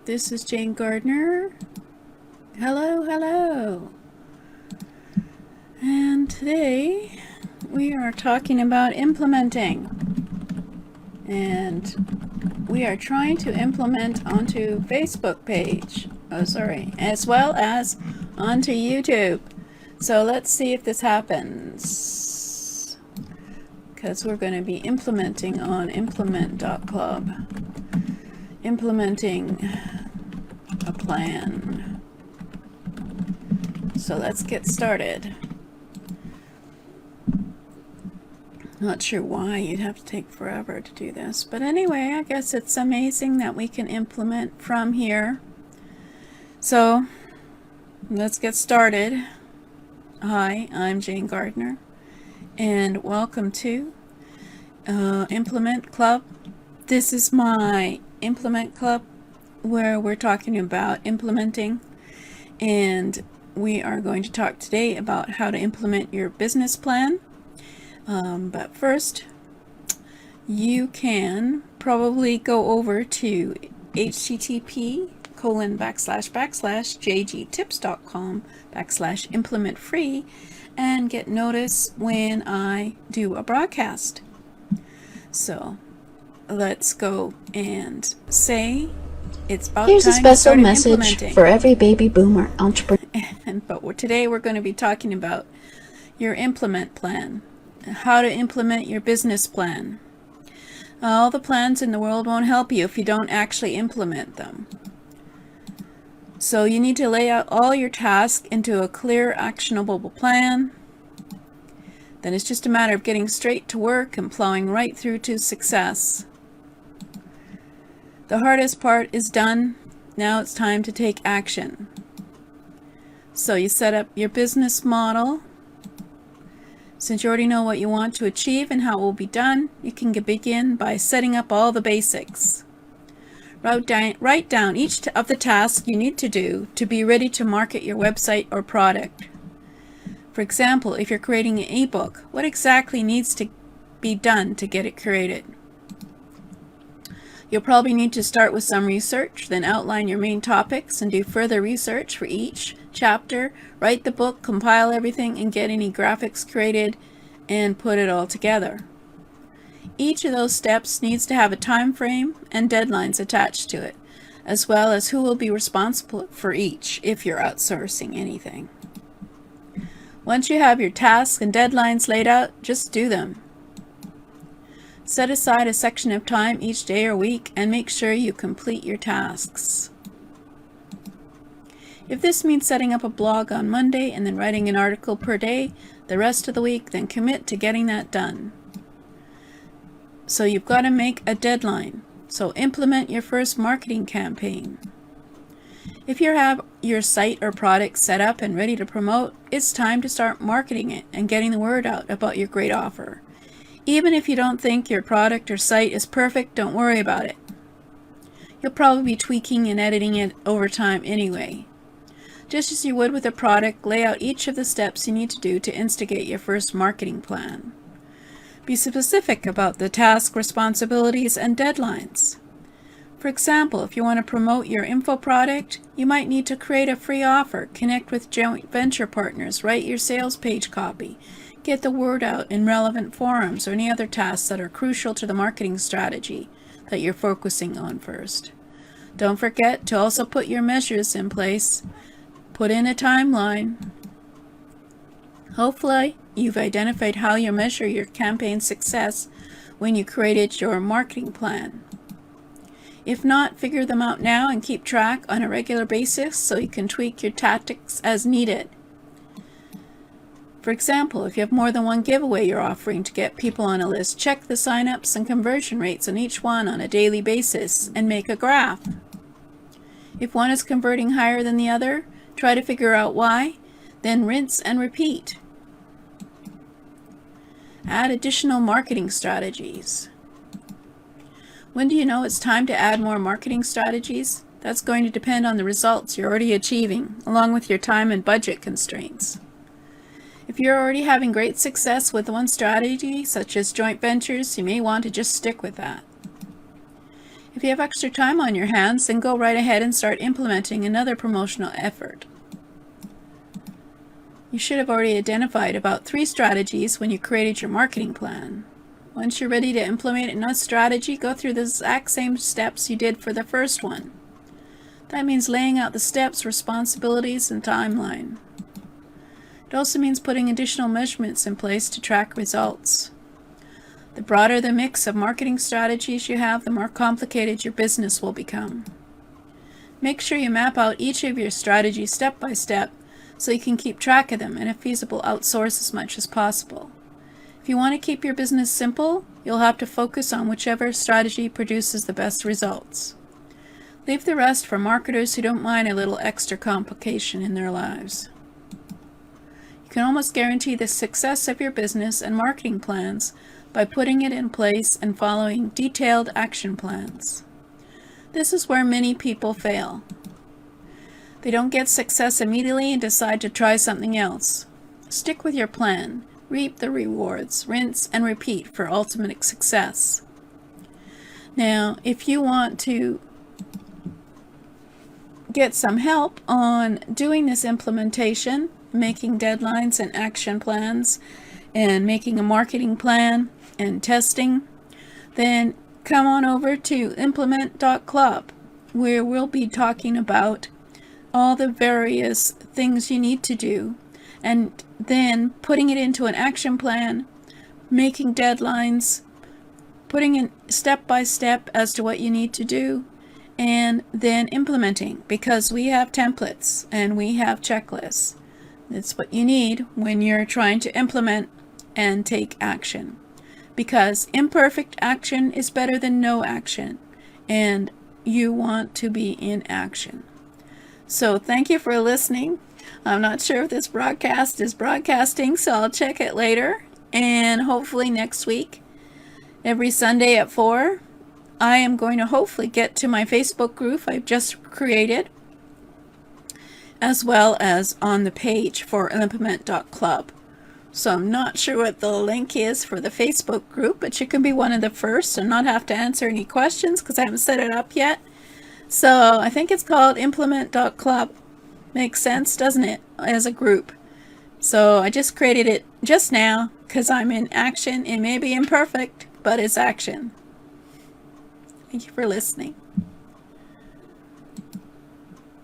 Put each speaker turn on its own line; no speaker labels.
This is Jane Gardner. Hello, hello. And today we are talking about implementing. And we are trying to implement onto Facebook page. As well as onto YouTube. So let's see if this happens. Because we're going to be implementing on implement.club. Implementing a plan. So let's get started. Not sure why you'd have to take forever to do this, but anyway, I guess it's amazing that we can implement from here. So let's get started. Hi, I'm Jane Gardner, and welcome to Implement Club. This is my Implement Club where we're talking about implementing, and we are going to talk today about how to implement your business plan. But first, you can probably go over to http://jgtips.com/implement free and get notice when I do a broadcast. So let's go and say it's about
Here's
time
a special
to
message
implementing.
for every baby boomer entrepreneur.
But today we're going to be talking about your implement plan, how to implement your business plan. All the plans in the world won't help you if you don't actually implement them. So you need to lay out all your tasks into a clear, actionable plan. Then it's just a matter of getting straight to work and plowing right through to success. The hardest part is done. Now it's time to take action. So you set up your business model. Since you already know what you want to achieve and how it will be done, you can begin by setting up all the basics. Write down each of the tasks you need to do to be ready to market your website or product. For example, if you're creating an ebook, what exactly needs to be done to get it created? You'll probably need to start with some research, then outline your main topics and do further research for each chapter, write the book, compile everything, and get any graphics created and put it all together. Each of those steps needs to have a time frame and deadlines attached to it, as well as who will be responsible for each if you're outsourcing anything. Once you have your tasks and deadlines laid out, just do them. Set aside a section of time each day or week and make sure you complete your tasks. If this means setting up a blog on Monday and then writing an article per day the rest of the week, then commit to getting that done. So you've got to make a deadline. So implement your first marketing campaign. If you have your site or product set up and ready to promote, it's time to start marketing it and getting the word out about your great offer. Even if you don't think your product or site is perfect, don't worry about it. You'll probably be tweaking and editing it over time anyway. Just as you would with a product, lay out each of the steps you need to do to instigate your first marketing plan. Be specific about the task, responsibilities, and deadlines. For example, if you want to promote your info product, you might need to create a free offer, connect with joint venture partners, write your sales page copy, get the word out in relevant forums, or any other tasks that are crucial to the marketing strategy that you're focusing on first. Don't forget to also put your measures in place. Put in a timeline. Hopefully, you've identified how you measure your campaign success when you created your marketing plan. If not, figure them out now and keep track on a regular basis so you can tweak your tactics as needed. For example, if you have more than one giveaway you're offering to get people on a list, check the sign-ups and conversion rates on each one on a daily basis and make a graph. If one is converting higher than the other, try to figure out why, then rinse and repeat. Add additional marketing strategies. When do you know it's time to add more marketing strategies? That's going to depend on the results you're already achieving, along with your time and budget constraints. If you're already having great success with one strategy, such as joint ventures, you may want to just stick with that. If you have extra time on your hands, then go right ahead and start implementing another promotional effort. You should have already identified about 3 strategies when you created your marketing plan. Once you're ready to implement another strategy, go through the exact same steps you did for the first one. That means laying out the steps, responsibilities, and timeline. It also means putting additional measurements in place to track results. The broader the mix of marketing strategies you have, the more complicated your business will become. Make sure you map out each of your strategies step by step so you can keep track of them and, if feasible, outsource as much as possible. If you want to keep your business simple, you'll have to focus on whichever strategy produces the best results. Leave the rest for marketers who don't mind a little extra complication in their lives. You can almost guarantee the success of your business and marketing plans by putting it in place and following detailed action plans. This is where many people fail. They don't get success immediately and decide to try something else. Stick with your plan, reap the rewards, rinse and repeat for ultimate success. Now, if you want to get some help on doing this implementation, making deadlines and action plans, and making a marketing plan and testing, then come on over to implement.club, where we'll be talking about all the various things you need to do, and then putting it into an action plan, making deadlines, putting in step by step as to what you need to do, and then implementing, because we have templates and we have checklists. It's what you need when you're trying to implement and take action, because imperfect action is better than no action, and you want to be in action. So thank you for listening. I'm not sure if this broadcast is broadcasting, so I'll check it later, and hopefully next week, every Sunday at 4, I am going to hopefully get to my Facebook group I've just created, as well as on the page for implement.club. So I'm not sure what the link is for the Facebook group, but you can be one of the first and not have to answer any questions because I haven't set it up yet. So I think it's called implement.club. Makes sense, doesn't it, as a group? So I just created it just now because I'm in action. It may be imperfect, but it's action. Thank you for listening.